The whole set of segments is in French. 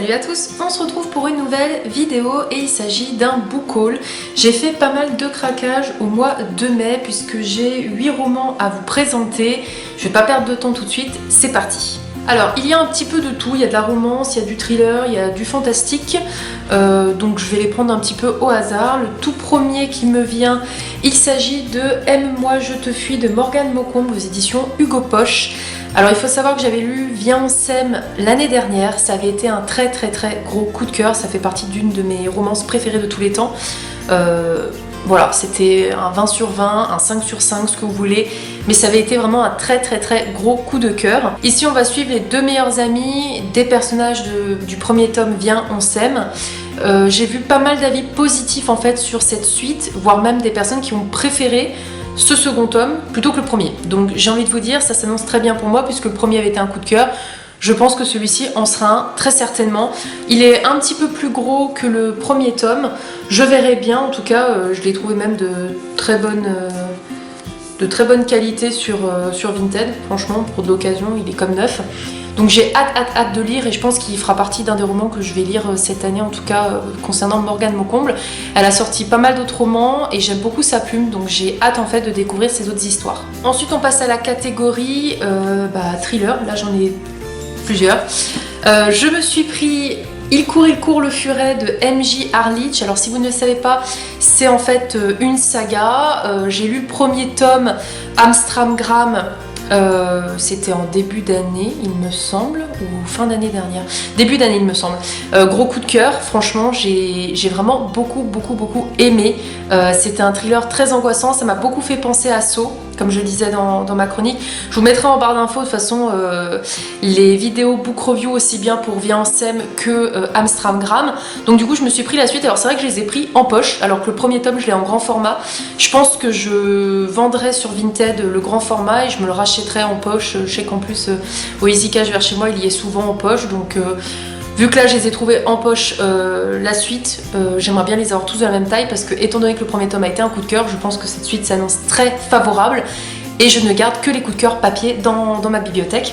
Salut à tous, on se retrouve pour une nouvelle vidéo et il s'agit d'un book haul. J'ai fait pas mal de craquages au mois de mai puisque j'ai 8 romans à vous présenter. Je vais pas perdre de temps tout de suite, c'est parti. Alors il y a un petit peu de tout, il y a de la romance, il y a du thriller, il y a du fantastique, donc je vais les prendre un petit peu au hasard. Le tout premier qui me vient, il s'agit de Aime-moi je te fuis de Morgane Maucombe aux éditions Hugo Poche. Alors il faut savoir que j'avais lu Viens on s'aime l'année dernière, ça avait été un très gros coup de cœur, ça fait partie d'une de mes romances préférées de tous les temps. Voilà, c'était un 20 sur 20, un 5 sur 5, ce que vous voulez, mais ça avait été vraiment un très gros coup de cœur. Ici on va suivre les deux meilleurs amis des personnages du premier tome Viens on s'aime. J'ai vu pas mal d'avis positifs en fait sur cette suite, voire même des personnes qui ont préféré ce second tome plutôt que le premier. Donc j'ai envie de vous dire, ça s'annonce très bien pour moi puisque le premier avait été un coup de cœur. Je pense que celui-ci en sera un, très certainement. Il est un petit peu plus gros que le premier tome. Je verrai bien, en tout cas, je l'ai trouvé même de très bonne qualité sur Vinted. Franchement, pour de l'occasion, il est comme neuf. Donc j'ai hâte de lire et je pense qu'il fera partie d'un des romans que je vais lire cette année, en tout cas concernant Morgane Maucombe. Elle a sorti pas mal d'autres romans et j'aime beaucoup sa plume, donc j'ai hâte en fait de découvrir ses autres histoires. Ensuite on passe à la catégorie thriller, là j'en ai plusieurs. Je me suis pris Il court le furet de M.J. Harlich. Alors si vous ne le savez pas, c'est en fait une saga. J'ai lu le premier tome, Amstramgram. C'était en début d'année il me semble, ou fin d'année dernière, début d'année il me semble. Gros coup de cœur, franchement j'ai vraiment beaucoup aimé. C'était un thriller très angoissant, ça m'a beaucoup fait penser à Saw, comme je le disais dans ma chronique. Je vous mettrai en barre d'infos de toute façon les vidéos book review aussi bien pour Viens on s'aime que Amstramgram. Donc du coup je me suis pris la suite. Alors c'est vrai que je les ai pris en poche alors que le premier tome je l'ai en grand format. Je pense que je vendrai sur Vinted le grand format et je me le rachèterai en poche. Je sais qu'en plus au Easy Cash vers chez moi il y est souvent en poche, donc vu que là je les ai trouvés en poche, la suite, j'aimerais bien les avoir tous de la même taille parce que étant donné que le premier tome a été un coup de cœur, je pense que cette suite s'annonce très favorable et je ne garde que les coups de cœur papier dans ma bibliothèque.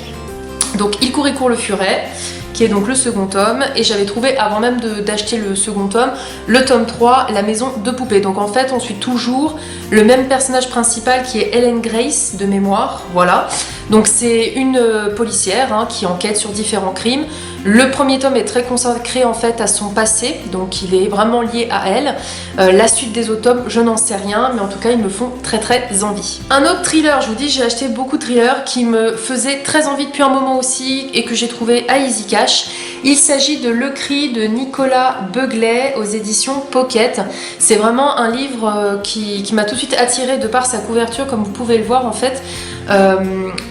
Donc Il court le furet, qui est donc le second tome, et j'avais trouvé avant même d'acheter le second tome, le tome 3, La maison de poupée. Donc en fait on suit toujours le même personnage principal qui est Ellen Grace de mémoire, voilà. Donc c'est une policière qui enquête sur différents crimes. Le premier tome est très consacré en fait à son passé, donc il est vraiment lié à elle. La suite des autres tomes, je n'en sais rien, mais en tout cas ils me font très envie. Un autre thriller, je vous dis, j'ai acheté beaucoup de thrillers qui me faisaient très envie depuis un moment aussi et que j'ai trouvé à Easy Cash. Il s'agit de Le Cri de Nicolas Beuglet aux éditions Pocket. C'est vraiment un livre qui m'a tout de suite attirée de par sa couverture, comme vous pouvez le voir en fait.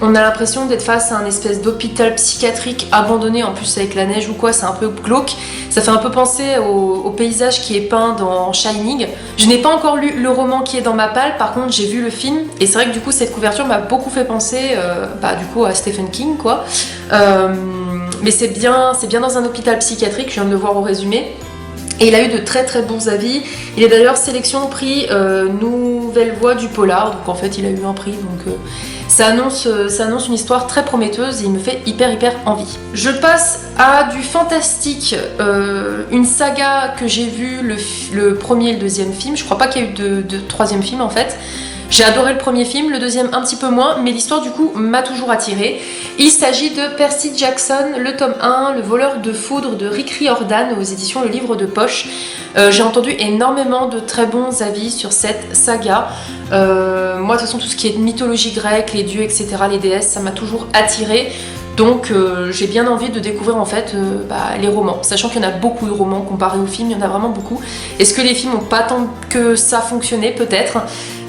On a l'impression d'être face à un espèce d'hôpital psychiatrique abandonné, en plus avec la neige ou quoi, c'est un peu glauque. Ça fait un peu penser au paysage qui est peint dans Shining. Je n'ai pas encore lu le roman qui est dans ma palle, par contre j'ai vu le film et c'est vrai que du coup cette couverture m'a beaucoup fait penser du coup à Stephen King quoi. Mais c'est bien dans un hôpital psychiatrique, je viens de le voir au résumé. Et il a eu de très bons avis. Il est d'ailleurs sélection au prix Nouvelle Voix du Polar, donc en fait il a eu un prix, donc ça annonce une histoire très prometteuse et il me fait hyper envie. Je passe à du fantastique, une saga que j'ai vu le premier et le deuxième film. Je crois pas qu'il y a eu de troisième film en fait. J'ai adoré le premier film, le deuxième un petit peu moins, mais l'histoire du coup m'a toujours attirée. Il s'agit de Percy Jackson, le tome 1, Le voleur de foudre de Rick Riordan aux éditions Le Livre de Poche. J'ai entendu énormément de très bons avis sur cette saga. Moi de toute façon tout ce qui est mythologie grecque, les dieux, etc., les déesses, ça m'a toujours attirée. Donc j'ai bien envie de découvrir en fait les romans, sachant qu'il y en a beaucoup de romans comparé aux films, il y en a vraiment beaucoup. Est-ce que les films n'ont pas tant que ça fonctionné? Peut-être,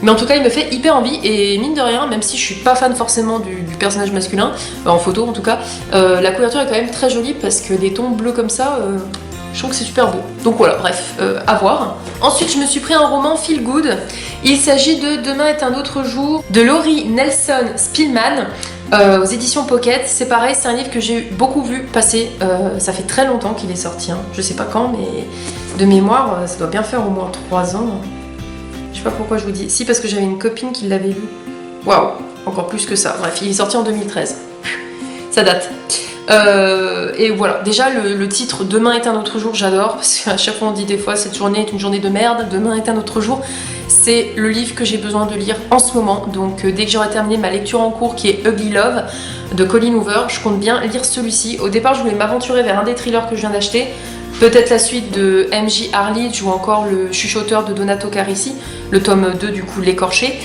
mais en tout cas il me fait hyper envie et mine de rien, même si je suis pas fan forcément du personnage masculin, en photo en tout cas, la couverture est quand même très jolie parce que des tons bleus comme ça, je trouve que c'est super beau. Donc voilà, bref, à voir. Ensuite, je me suis pris un roman feel good. Il s'agit de Demain est un autre jour de Laurie Nelson Spillman aux éditions Pocket. C'est pareil, c'est un livre que j'ai beaucoup vu passer. Ça fait très longtemps qu'il est sorti. Je sais pas quand, mais de mémoire, ça doit bien faire au moins 3 ans. Je sais pas pourquoi je vous dis. Si, parce que j'avais une copine qui l'avait lu. Waouh, encore plus que ça. Bref, il est sorti en 2013. Ça date. Et voilà, déjà le titre Demain est un autre jour, j'adore, parce qu'à chaque fois on dit des fois cette journée est une journée de merde, demain est un autre jour. C'est le livre que j'ai besoin de lire en ce moment, donc dès que j'aurai terminé ma lecture en cours qui est Ugly Love de Colleen Hoover, je compte bien lire celui-ci. Au départ je voulais m'aventurer vers un des thrillers que je viens d'acheter, peut-être la suite de M.J. Harlidge ou encore le chuchoteur de Donato Carisi, le tome 2 du coup l'écorché.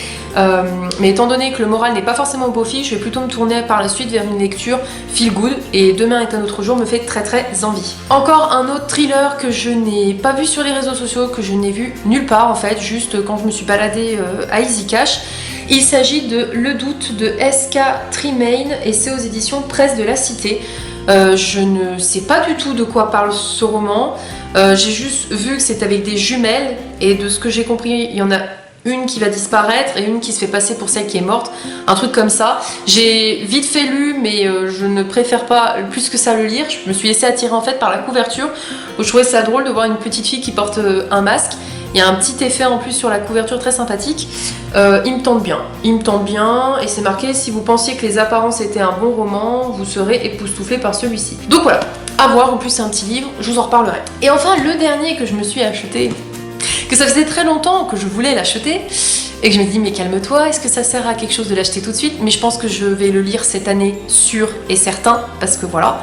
Mais étant donné que le moral n'est pas forcément beau fiche, je vais plutôt me tourner par la suite vers une lecture feel good, et Demain est un autre jour me fait très envie. Encore un autre thriller que je n'ai pas vu sur les réseaux sociaux, que je n'ai vu nulle part en fait, juste quand je me suis baladée à Easy Cash. Il s'agit de Le Doute de S.K. Tremaine et c'est aux éditions Presse de la Cité. Je ne sais pas du tout de quoi parle ce roman, j'ai juste vu que c'est avec des jumelles et de ce que j'ai compris il y en a une qui va disparaître et une qui se fait passer pour celle qui est morte, un truc comme ça. J'ai vite fait lu mais je ne préfère pas plus que ça le lire, je me suis laissée attirer en fait par la couverture où je trouvais ça drôle de voir une petite fille qui porte un masque. Il y a un petit effet en plus sur la couverture très sympathique. Il me tente bien et c'est marqué si vous pensiez que Les Apparences était un bon roman, vous serez époustouflé par celui-ci. Donc voilà, à voir, en plus c'est un petit livre, je vous en reparlerai. Et enfin le dernier que je me suis acheté, que ça faisait très longtemps que je voulais l'acheter et que je me dis mais calme-toi, est-ce que ça sert à quelque chose de l'acheter tout de suite? Mais je pense que je vais le lire cette année, sûr et certain, parce que voilà.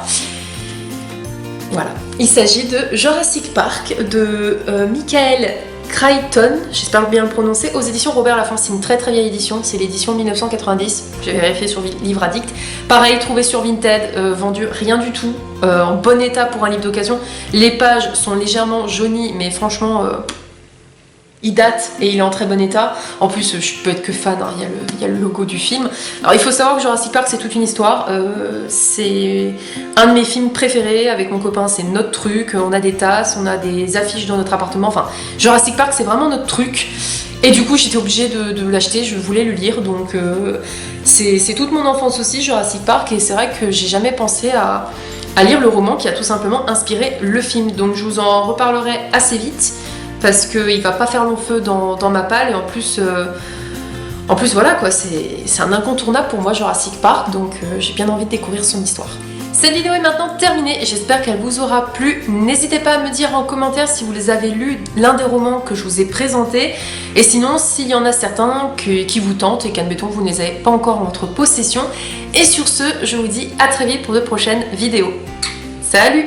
Voilà, il s'agit de Jurassic Park de Michael Crichton, j'espère bien le prononcer, aux éditions Robert Laffont. C'est une très vieille édition, c'est l'édition 1990, j'ai vérifié sur Livre Addict. Pareil, trouvé sur Vinted, vendu rien du tout, en bon état pour un livre d'occasion. Les pages sont légèrement jaunies, mais franchement, il date et il est en très bon état. En plus, je peux être que fan, hein. Il y a le logo du film. Alors il faut savoir que Jurassic Park c'est toute une histoire, c'est un de mes films préférés avec mon copain, c'est notre truc, on a des tasses, on a des affiches dans notre appartement, enfin Jurassic Park c'est vraiment notre truc. Et du coup j'étais obligée de l'acheter, je voulais le lire, donc c'est toute mon enfance aussi Jurassic Park, et c'est vrai que j'ai jamais pensé à lire le roman qui a tout simplement inspiré le film, donc je vous en reparlerai assez vite. Parce qu'il va pas faire long feu dans ma palle, et en plus voilà quoi, c'est un incontournable pour moi Jurassic Park, donc j'ai bien envie de découvrir son histoire. Cette vidéo est maintenant terminée, j'espère qu'elle vous aura plu. N'hésitez pas à me dire en commentaire si vous les avez lus, l'un des romans que je vous ai présentés, et sinon s'il y en a certains qui vous tentent et qu'admettons vous ne les avez pas encore en votre possession. Et sur ce, je vous dis à très vite pour de prochaines vidéos. Salut!